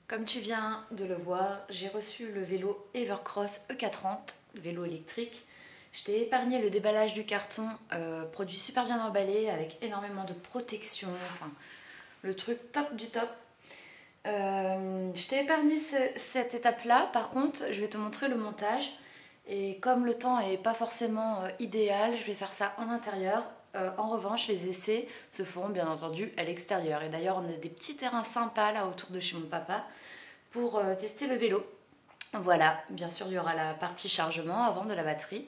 Comme tu viens de le voir, j'ai reçu le vélo Evercross E430, le vélo électrique. Je t'ai épargné le déballage du carton, produit super bien emballé avec énormément de protection, enfin le truc top du top. Je t'ai épargné cette étape-là, par contre je vais te montrer le montage. Et comme le temps n'est pas forcément idéal, je vais faire ça en intérieur. En revanche, les essais se feront bien entendu à l'extérieur. Et d'ailleurs, on a des petits terrains sympas là autour de chez mon papa pour tester le vélo. Voilà, bien sûr, il y aura la partie chargement avant de la batterie.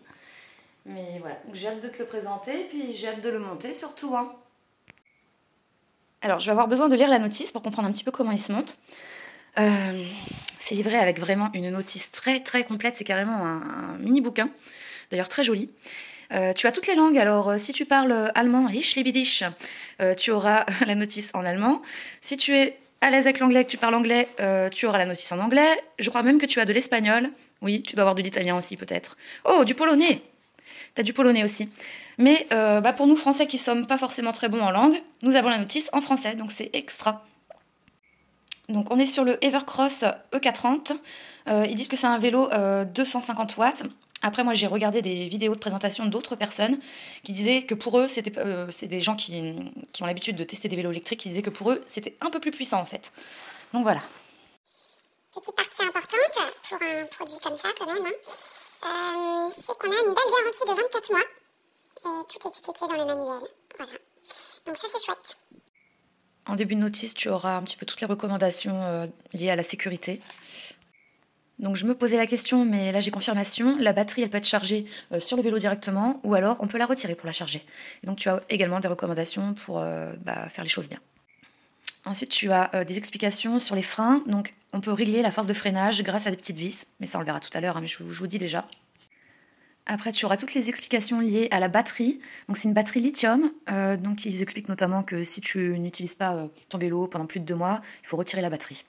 Mais voilà, j'ai hâte de te le présenter, puis j'ai hâte de le monter surtout, hein. Alors, je vais avoir besoin de lire la notice pour comprendre un petit peu comment il se monte. C'est livré avec vraiment une notice très très complète, c'est carrément un mini bouquin, d'ailleurs très joli. Tu as toutes les langues, alors si tu parles allemand, ich tu auras la notice en allemand. Si tu es à l'aise avec l'anglais, que tu parles anglais, tu auras la notice en anglais. Je crois même que tu as de l'espagnol. Oui, tu dois avoir de l'italien aussi peut-être. Oh, du polonais. Tu as du polonais aussi. Mais pour nous Français qui sommes pas forcément très bons en langue, nous avons la notice en français, donc c'est extra. Donc on est sur le Evercross E430. Ils disent que c'est un vélo 250 watts. Après, moi, j'ai regardé des vidéos de présentation d'autres personnes qui disaient que pour eux, c'est des gens qui ont l'habitude de tester des vélos électriques, qui disaient que pour eux, c'était un peu plus puissant en fait. Donc voilà. Petite partie importante pour un produit comme ça quand même, c'est qu'on a une belle garantie de 24 mois. Et tout est expliqué dans le manuel. Voilà. Donc ça c'est chouette. En début de notice, tu auras un petit peu toutes les recommandations liées à la sécurité. Donc je me posais la question, mais là j'ai confirmation, la batterie elle peut être chargée sur le vélo directement ou alors on peut la retirer pour la charger. Et donc tu as également des recommandations pour faire les choses bien. Ensuite tu as des explications sur les freins, donc on peut régler la force de freinage grâce à des petites vis, mais ça on le verra tout à l'heure, hein, mais je vous dis déjà. Après tu auras toutes les explications liées à la batterie, donc c'est une batterie lithium, donc ils expliquent notamment que si tu n'utilises pas ton vélo pendant plus de 2 mois, il faut retirer la batterie.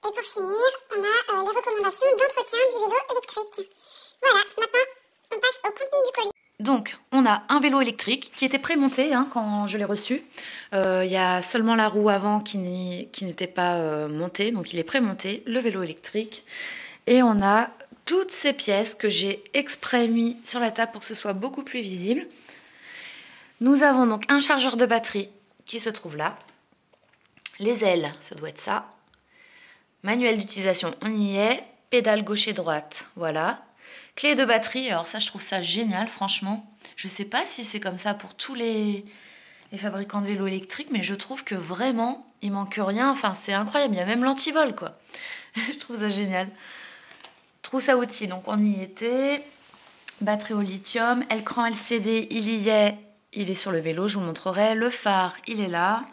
Et pour finir, on a les recommandations d'entretien du vélo électrique. Voilà, maintenant, on passe au contenu du colis. Donc, on a un vélo électrique qui était prémonté quand je l'ai reçu. Il y a seulement la roue avant qui n'était pas montée, donc il est prémonté, le vélo électrique. Et on a toutes ces pièces que j'ai exprès mis sur la table pour que ce soit beaucoup plus visible. Nous avons donc un chargeur de batterie qui se trouve là. Les ailes, ça doit être ça. Manuel d'utilisation, on y est. Pédale gauche et droite, voilà. Clé de batterie, alors ça je trouve ça génial franchement. Je sais pas si c'est comme ça pour tous les fabricants de vélos électriques, mais je trouve que vraiment il manque rien, enfin c'est incroyable, il y a même l'antivol quoi. Je trouve ça génial. Trousse à outils, donc on y était. Batterie au lithium, écran LCD il y est, il est sur le vélo, je vous le montrerai. Le phare il est là.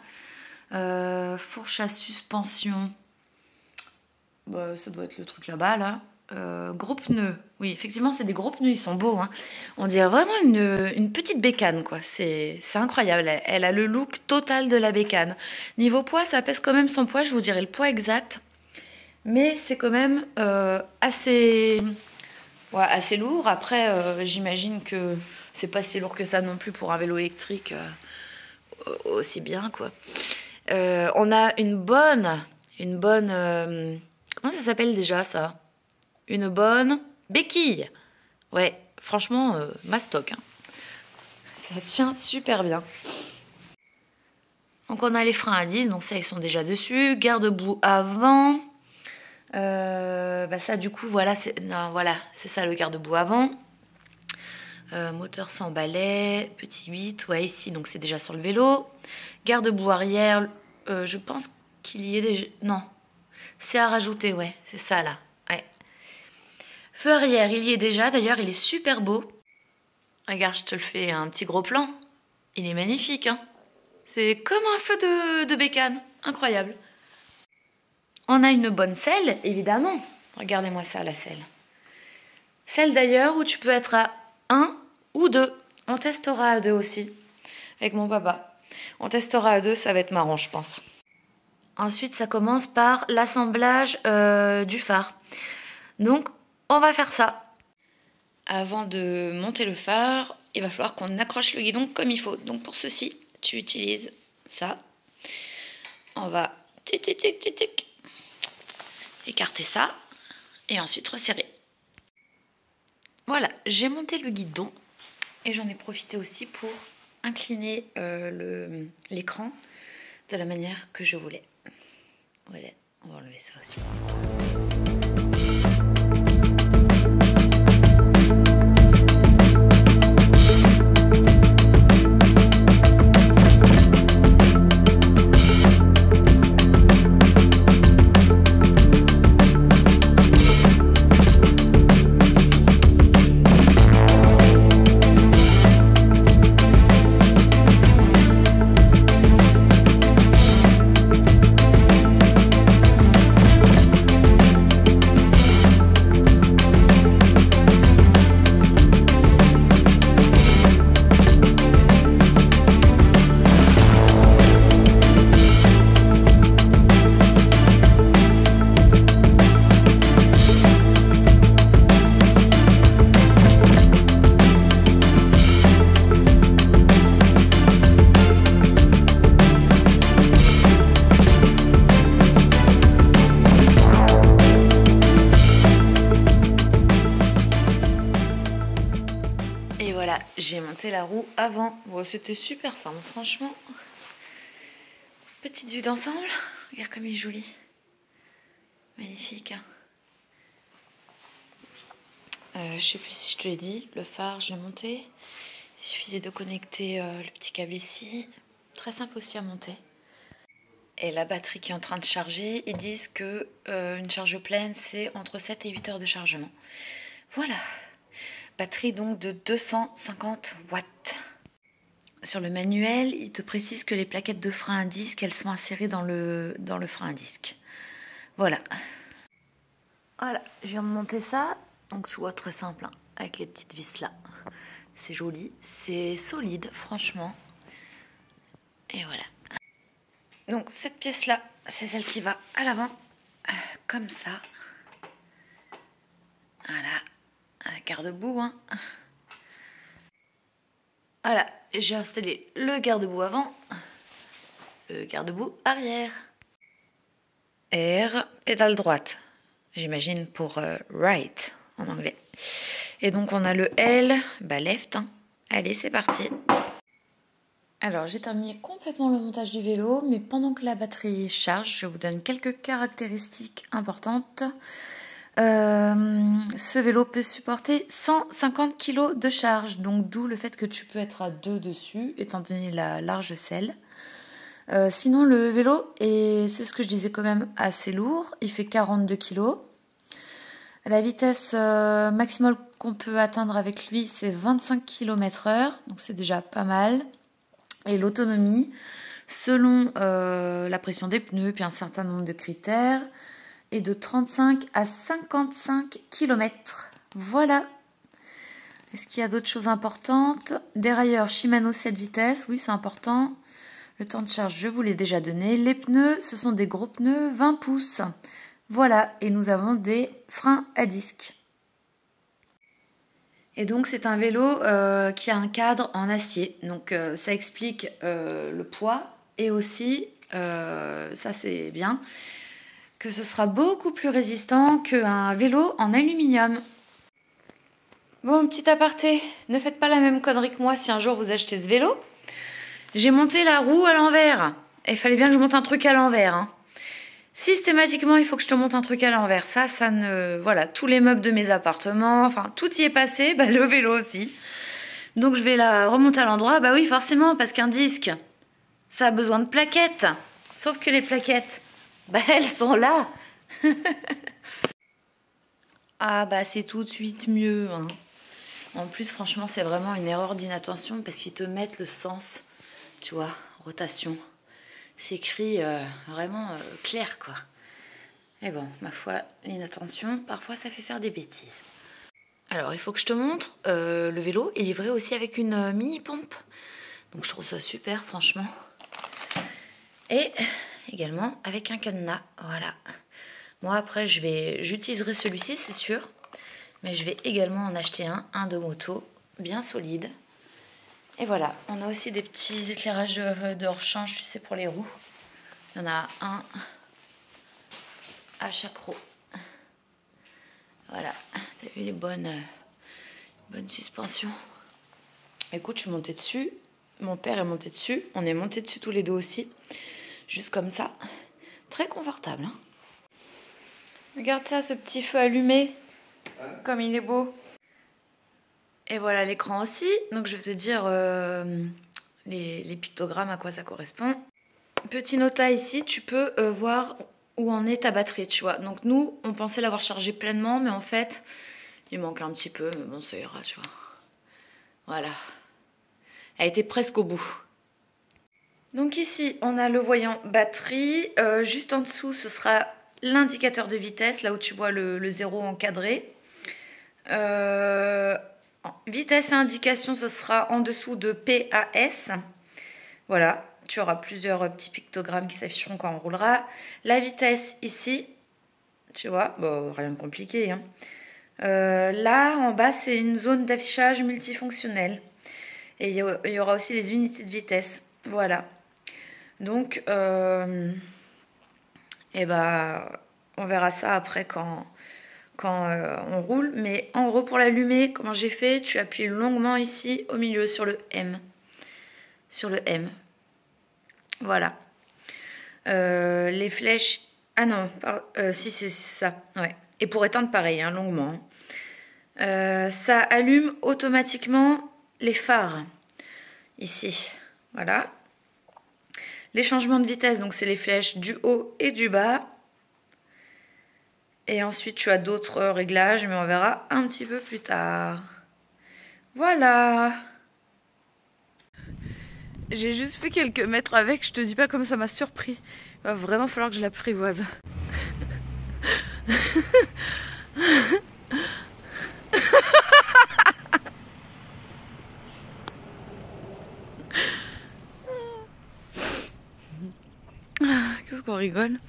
Fourche à suspension. Ça doit être le truc là-bas, là. Gros pneus. Oui, effectivement, c'est des gros pneus, ils sont beaux. Hein. On dirait vraiment une petite bécane, quoi. C'est incroyable. Elle a le look total de la bécane. Niveau poids, ça pèse quand même son poids. Je vous dirai le poids exact. Mais c'est quand même assez lourd. Après, j'imagine que c'est pas si lourd que ça non plus pour un vélo électrique aussi bien, quoi. On a une bonne... comment ça s'appelle déjà ça? Une bonne béquille. Ouais, franchement, mastoc. Hein. Ça tient super bien. Donc on a les freins à 10, donc ça ils sont déjà dessus. Garde-boue avant. Ça du coup, voilà, c'est ça le garde-boue avant. Moteur sans balai, petit 8, ouais ici, donc c'est déjà sur le vélo. Garde-boue arrière, je pense qu'il y est déjà... Non, c'est à rajouter, ouais, c'est ça là. Ouais. Feu arrière, il y est déjà, d'ailleurs il est super beau. Regarde, je te le fais un petit gros plan. Il est magnifique, hein. C'est comme un feu de bécane, incroyable. On a une bonne selle, évidemment. Regardez-moi ça, la selle. Selle d'ailleurs où tu peux être à 1 ou 2. On testera à 2 aussi, avec mon papa. On testera à 2, ça va être marrant, je pense. Ensuite, ça commence par l'assemblage du phare. Donc, on va faire ça. Avant de monter le phare, il va falloir qu'on accroche le guidon comme il faut. Donc, pour ceci, tu utilises ça. On va... Tic, tic, tic, tic, tic. écarter ça et ensuite resserrer. Voilà, j'ai monté le guidon et j'en ai profité aussi pour incliner l'écran de la manière que je voulais. Voilà, on va enlever ça aussi. Et voilà, j'ai monté la roue avant. Bon, c'était super simple, franchement. Petite vue d'ensemble. Regarde comme il est joli. Magnifique. Hein. Je sais plus si je te l'ai dit, le phare, je l'ai monté. Il suffisait de connecter le petit câble ici. Très simple aussi à monter. Et la batterie qui est en train de charger, ils disent que une charge pleine, c'est entre 7 et 8 heures de chargement. Voilà. Batterie donc de 250 watts. Sur le manuel, il te précise que les plaquettes de frein à disque, elles sont insérées dans le frein à disque. Voilà. Voilà, je viens de monter ça. Donc tu vois, très simple, hein, avec les petites vis là. C'est joli, c'est solide, franchement. Et voilà. Donc cette pièce là, c'est celle qui va à l'avant, comme ça. Voilà. Un garde-boue, hein. Voilà, j'ai installé le garde-boue avant, le garde-boue arrière. R, pédale droite, j'imagine pour right en anglais. Et donc on a le L, bah left, hein. Allez, c'est parti. Alors j'ai terminé complètement le montage du vélo, mais pendant que la batterie charge, je vous donne quelques caractéristiques importantes. Ce vélo peut supporter 150 kg de charge, donc d'où le fait que tu peux être à 2 dessus, étant donné la large selle. Sinon le vélo, et c'est ce que je disais quand même, assez lourd, il fait 42 kg. La vitesse maximale qu'on peut atteindre avec lui, c'est 25 km/h, donc c'est déjà pas mal. Et l'autonomie, selon la pression des pneus, puis un certain nombre de critères, et de 35 à 55 km. Voilà. Est-ce qu'il y a d'autres choses importantes? Dérailleur Shimano 7 vitesses, oui c'est important. Le temps de charge, je vous l'ai déjà donné. Les pneus, ce sont des gros pneus 20 pouces. Voilà, et nous avons des freins à disque. Et donc c'est un vélo qui a un cadre en acier. Donc ça explique le poids et aussi, ça c'est bien, que ce sera beaucoup plus résistant qu'un vélo en aluminium. Bon, petit aparté, ne faites pas la même connerie que moi si un jour vous achetez ce vélo. J'ai monté la roue à l'envers. Il fallait bien que je monte un truc à l'envers. Hein. Systématiquement, il faut que je te monte un truc à l'envers. Ça ne... Voilà, tous les meubles de mes appartements, enfin, tout y est passé, bah, le vélo aussi. Donc je vais la remonter à l'endroit. Bah oui, forcément, parce qu'un disque, ça a besoin de plaquettes. Sauf que les plaquettes... bah, elles sont là. Ah bah c'est tout de suite mieux. Hein. En plus, franchement, c'est vraiment une erreur d'inattention parce qu'ils te mettent le sens, tu vois, rotation. C'est écrit vraiment clair, quoi. Et bon, ma foi, l'inattention, parfois, ça fait faire des bêtises. Alors, il faut que je te montre, le vélo est livré aussi avec une mini pompe. Donc, je trouve ça super, franchement. Et... également avec un cadenas, voilà. Moi après j'utiliserai celui-ci c'est sûr, mais je vais également en acheter un de moto bien solide. Et voilà, on a aussi des petits éclairages de rechange, tu sais, pour les roues. Il y en a un à chaque roue, Voilà, t'as vu les bonnes suspensions. Écoute, je suis montée dessus. Mon père est monté dessus. On est monté dessus tous les deux aussi. Juste comme ça. Très confortable. Hein. Regarde ça, ce petit feu allumé. Comme il est beau. Et voilà l'écran aussi. Donc je vais te dire les pictogrammes, à quoi ça correspond. Petit nota ici, tu peux voir où en est ta batterie, tu vois. Donc nous, on pensait l'avoir chargée pleinement, mais en fait, il manque un petit peu. Mais bon, ça ira, tu vois. Voilà. Elle était presque au bout. Donc ici, on a le voyant batterie. Juste en dessous, ce sera l'indicateur de vitesse, là où tu vois le 0 encadré. Vitesse et indication, ce sera en dessous de PAS. Voilà, tu auras plusieurs petits pictogrammes qui s'afficheront quand on roulera. La vitesse ici, tu vois, bon, rien de compliqué. Hein. Là, en bas, c'est une zone d'affichage multifonctionnelle. Et il y aura aussi les unités de vitesse. Voilà. Donc, et bah, on verra ça après quand on roule. Mais en gros, pour l'allumer, comment j'ai fait, tu appuies longuement ici au milieu sur le M. Sur le M. Voilà. Les flèches... Ah non, si c'est ça. Ouais. Et pour éteindre, pareil, hein, longuement. Ça allume automatiquement les phares. Ici. Voilà. Les changements de vitesse, donc c'est les flèches du haut et du bas. Et ensuite, tu as d'autres réglages, mais on verra un petit peu plus tard. Voilà. J'ai juste fait quelques mètres avec, je te dis pas comme ça m'a surpris. Il va vraiment falloir que je l'apprivoise. Qu'est-ce qu'on rigole.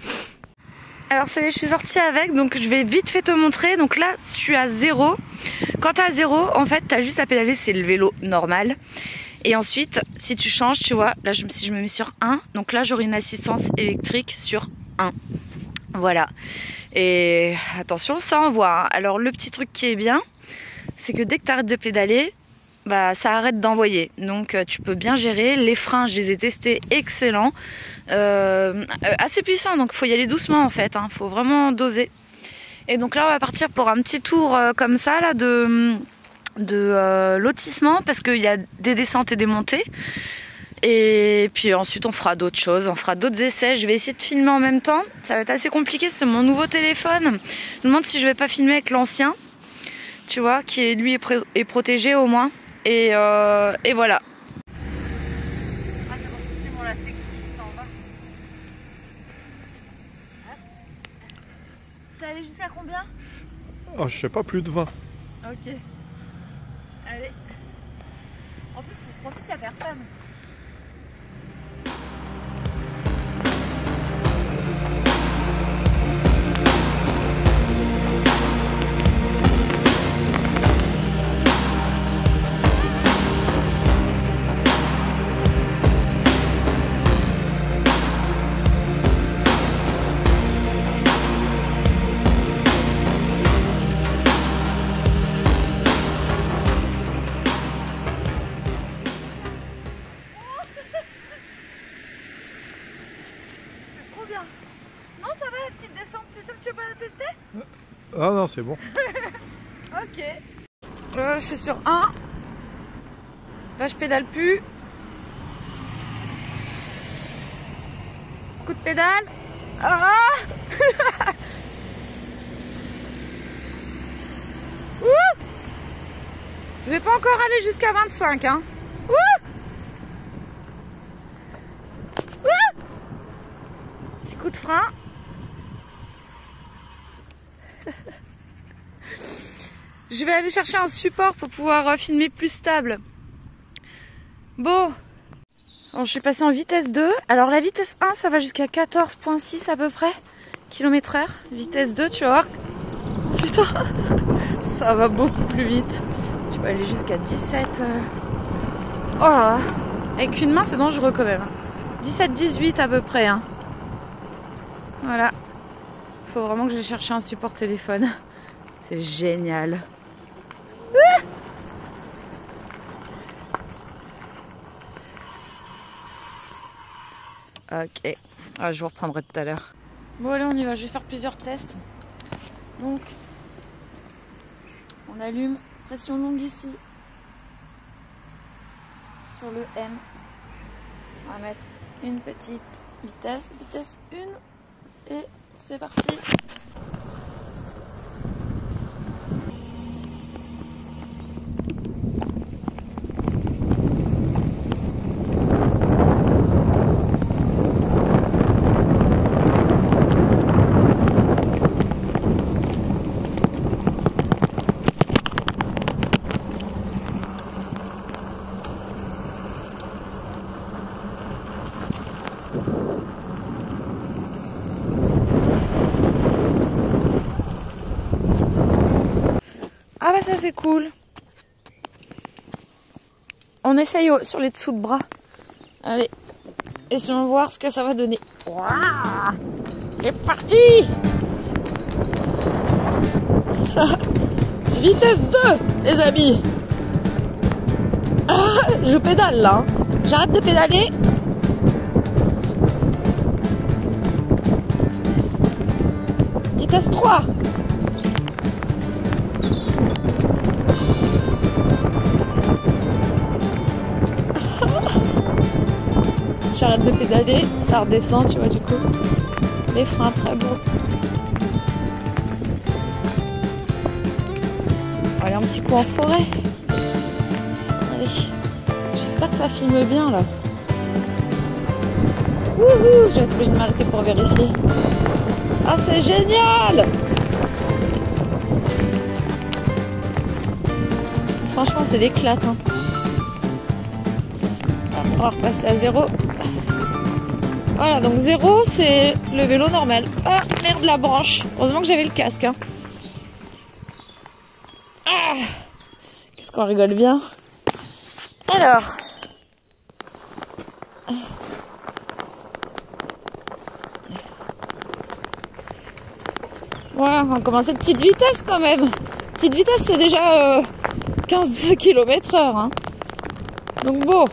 Alors ça y est, je suis sortie avec, donc je vais vite fait te montrer. Donc là, je suis à 0. Quand tu es à 0, en fait, tu as juste à pédaler, c'est le vélo normal. Et ensuite, si tu changes, tu vois, là, si je me mets sur 1, donc là, j'aurai une assistance électrique sur 1. Voilà. Et attention, ça envoie. Hein. Alors, le petit truc qui est bien, c'est que dès que tu arrêtes de pédaler, bah, ça arrête d'envoyer. Donc, tu peux bien gérer. Les freins, je les ai testés, excellents. Assez puissants, donc il faut y aller doucement, en fait. Hein. Faut vraiment doser. Et donc là, on va partir pour un petit tour comme ça, là, de lotissement, parce qu'il y a des descentes et des montées. Et puis ensuite on fera d'autres choses, on fera d'autres essais. Je vais essayer de filmer en même temps, ça va être assez compliqué, c'est mon nouveau téléphone. Je me demande si je vais pas filmer avec l'ancien, tu vois, qui lui est protégé au moins. Et voilà. T'es allé jusqu'à combien? Oh, je sais pas, plus de 20. Ok. Allez. En plus, je profite, il n'y a personne. Non, ça va la petite descente, t'es sûr que tu veux pas la tester? Ah non, c'est bon. Ok. Je suis sur 1. Là, je pédale plus. Coup de pédale. Ah. Ouh. Je vais pas encore aller jusqu'à 25, hein. Ouh. Ouh. Petit coup de frein. Je vais aller chercher un support pour pouvoir filmer plus stable. Bon. Alors, je suis passée en vitesse 2. Alors la vitesse 1, ça va jusqu'à 14,6 à peu près km/h. Vitesse 2, tu vas voir. Putain, ça va beaucoup plus vite. Tu peux aller jusqu'à 17. Oh là là. Avec une main, c'est dangereux quand même. 17-18 à peu près. Hein. Voilà. Faut vraiment que j'aille chercher un support téléphone. C'est génial. Ok, je vous reprendrai tout à l'heure. Bon allez, on y va, je vais faire plusieurs tests. Donc, on allume, pression longue ici, sur le M. On va mettre une petite vitesse, vitesse 1, et c'est parti. Ah bah ça c'est cool. On essaye sur les dessous de bras. Allez, essayons de voir ce que ça va donner. Waouh, c'est parti. Vitesse 2 les amis. Ah, je pédale là. J'arrête de pédaler. Vitesse 3. J'arrête de pédaler, ça redescend, tu vois, du coup. Les freins très beaux. Allez, un petit coup en forêt. Allez, j'espère que ça filme bien là. Wouhou, je vais être obligée de m'arrêter pour vérifier. Ah, c'est génial! Franchement, c'est l'éclate. Hein. On va repasser à 0. Voilà, donc 0 c'est le vélo normal. Ah merde, la branche. Heureusement que j'avais le casque. Hein. Ah, qu'est-ce qu'on rigole bien. Alors. Voilà, on va commencer petite vitesse quand même. Petite vitesse, c'est déjà 15 km/h. Hein. Donc bon.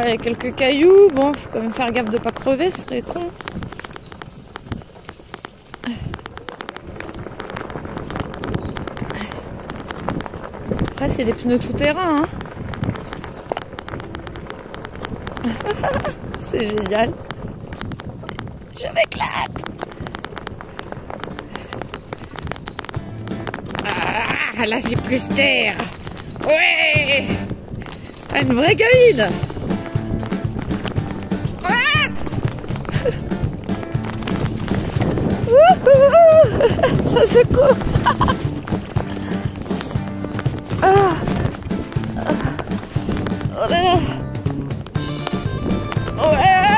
Il y a quelques cailloux, bon, faut quand même faire gaffe de pas crever, ce serait con. Après, c'est des pneus tout-terrain, hein. C'est génial. Je m'éclate. Ah, là, c'est plus terre. Ouais. Ah, une vraie gamine. Ça secoue. Ah. Oh là là. Ouais.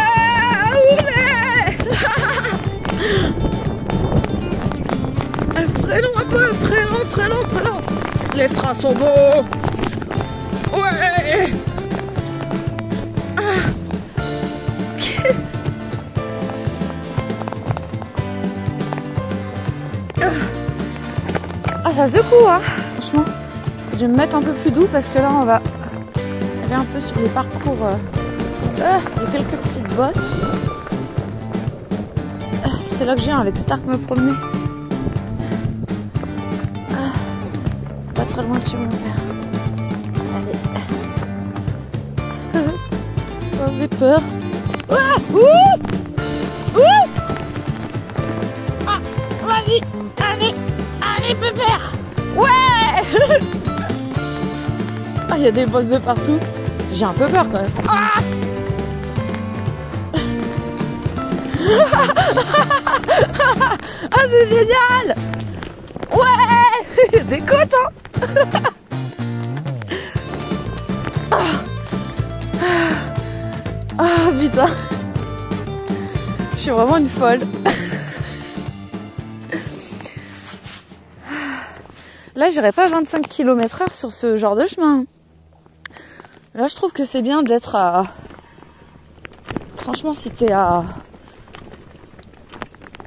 Freinons un peu, freinons. Les freins sont beaux. Ouais. Ah, ça secoue, hein. Franchement, je vais me mettre un peu plus doux parce que là, on va aller un peu sur les parcours. Il y a quelques petites bosses. C'est là que je viens avec Stark me promener. Pas très loin de chez mon père. Allez. Oh, j'ai peur. Ah, ah, vas-y, allez, pépère. Ouais. Ah, il y a des bosses de partout. J'ai un peu peur quand même. Ah. Ah, c'est génial. Ouais. Des côtes, hein. Ah putain, je suis vraiment une folle. Là, j'irai pas 25 km/h sur ce genre de chemin. Là, je trouve que c'est bien d'être à... Franchement, si t'es à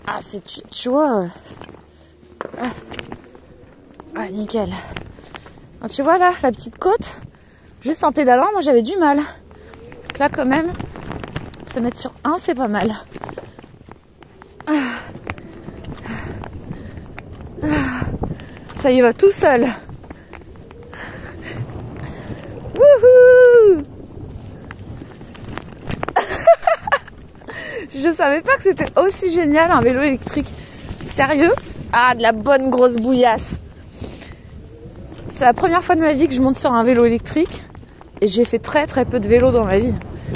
Ah, tu vois. Ah, nickel. Alors, tu vois là, la petite côte, juste en pédalant, moi j'avais du mal. Donc là, quand même, se mettre sur 1, c'est pas mal. Ça y va tout seul. Wouhou! Je savais pas que c'était aussi génial un vélo électrique. Sérieux? Ah, de la bonne grosse bouillasse. C'est la première fois de ma vie que je monte sur un vélo électrique. Et j'ai fait très très peu de vélo dans ma vie.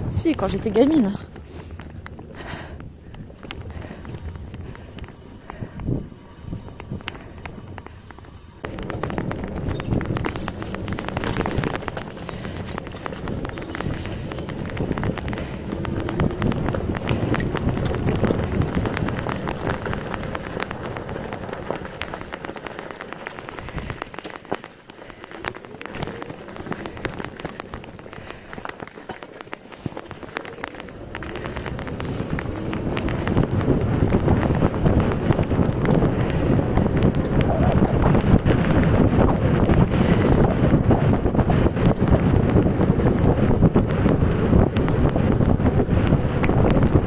Si, quand j'étais gamine.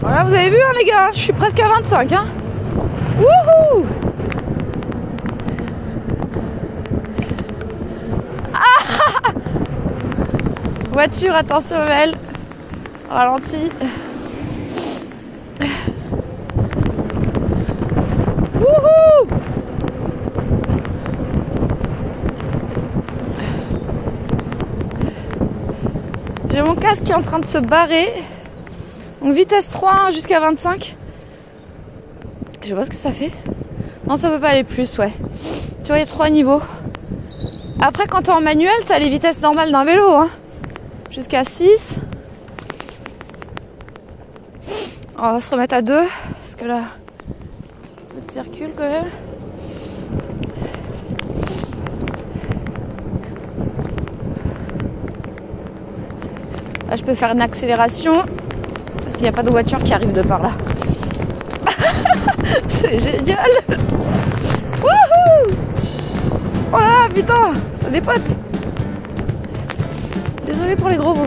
Voilà, vous avez vu hein, les gars, je suis presque à 25 hein. Wouhou! Ah! Voiture, attention Mel. Ralenti. Wouhou! J'ai mon casque qui est en train de se barrer. Donc vitesse 3 jusqu'à 25. Je sais pas ce que ça fait. Non, ça peut pas aller plus, ouais. Tu vois, il y a 3 niveaux. Après, quand t'es en manuel, t'as les vitesses normales d'un vélo, hein. Jusqu'à 6. On va se remettre à 2. Parce que là, le circule quand même. Là, je peux faire une accélération. Parce qu'il n'y a pas de voiture qui arrive de par là. C'est génial. Wouhou! Oh là, putain, ça dépote. Désolée pour les gros mots.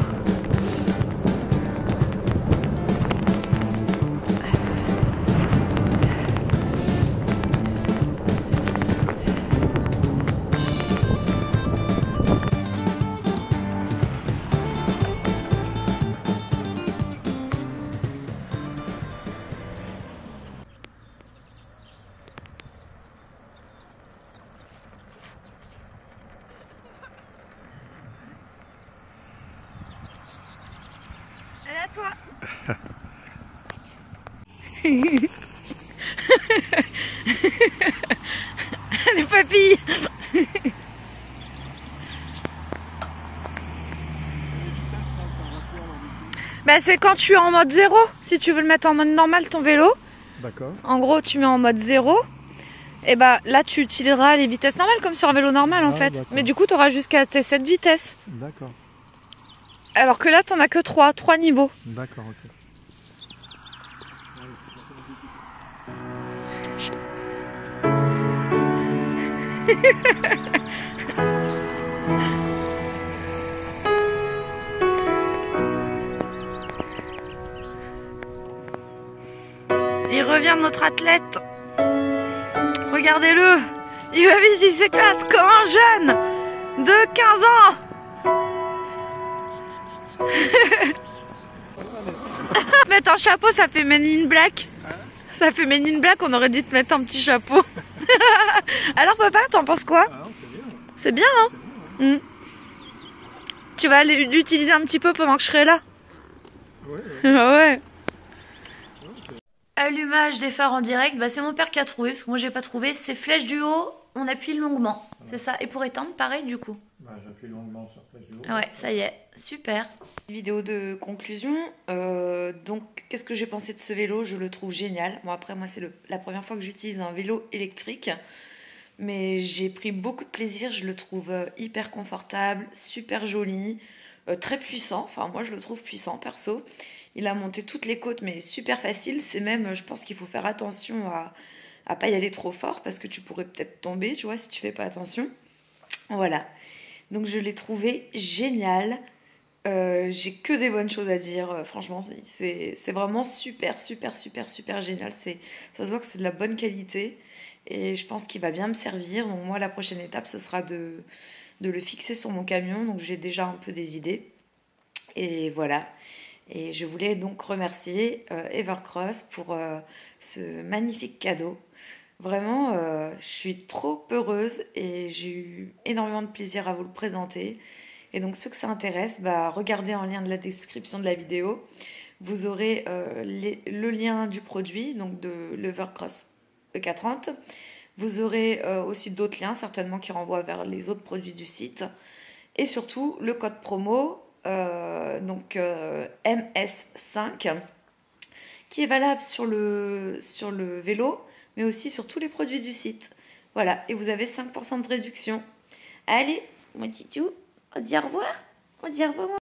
À toi. Les papilles. Bah c'est quand tu es en mode 0. Si tu veux le mettre en mode normal ton vélo. D'accord. En gros tu mets en mode 0. Et bah là tu utiliseras les vitesses normales comme sur un vélo normal en fait. Mais du coup tu auras jusqu'à tes 7 vitesses. D'accord. Alors que là t'en as que 3 niveaux. D'accord, ok. Il revient notre athlète. Regardez-le. Il va vite, il s'éclate comme un jeune de 15 ans. Mettre un chapeau, ça fait Men in Black. Ça fait Men in Black, on aurait dit te mettre un petit chapeau. Alors papa, t'en penses quoi? C'est bien, hein? Bien. Tu vas l'utiliser un petit peu pendant que je serai là? Ouais. Allumage des phares en direct, bah c'est mon père qui a trouvé, parce que moi j'ai pas trouvé. C'est flèche du haut, on appuie longuement. C'est ça. Et pour éteindre, pareil du coup. Bah, j'appuie longuement sur flèche du haut. Ouais, ça y est, super. Vidéo de conclusion. Donc, qu'est-ce que j'ai pensé de ce vélo? Je le trouve génial. Bon, après, moi, c'est la première fois que j'utilise un vélo électrique. Mais j'ai pris beaucoup de plaisir. Je le trouve hyper confortable, super joli, très puissant. Enfin, moi, je le trouve puissant, perso. Il a monté toutes les côtes, mais super facile. C'est même, je pense qu'il faut faire attention à pas y aller trop fort parce que tu pourrais peut-être tomber, tu vois, si tu fais pas attention. Voilà. Donc je l'ai trouvé génial. J'ai que des bonnes choses à dire. Franchement, c'est vraiment super, super, super, super génial. Ça se voit que c'est de la bonne qualité et je pense qu'il va bien me servir. Donc moi, la prochaine étape, ce sera de le fixer sur mon camion. Donc j'ai déjà un peu des idées. Et voilà. Et je voulais donc remercier Evercross pour ce magnifique cadeau. Vraiment, je suis trop heureuse et j'ai eu énormément de plaisir à vous le présenter. Et donc ceux que ça intéresse, regardez en lien de la description de la vidéo. Vous aurez le lien du produit, donc de l'Evercross E430. Vous aurez aussi d'autres liens, certainement qui renvoient vers les autres produits du site. Et surtout, le code promo, MS5, qui est valable sur le vélo, mais aussi sur tous les produits du site. Voilà, et vous avez 5% de réduction. Allez, mon titou, on dit au revoir. On dit au revoir.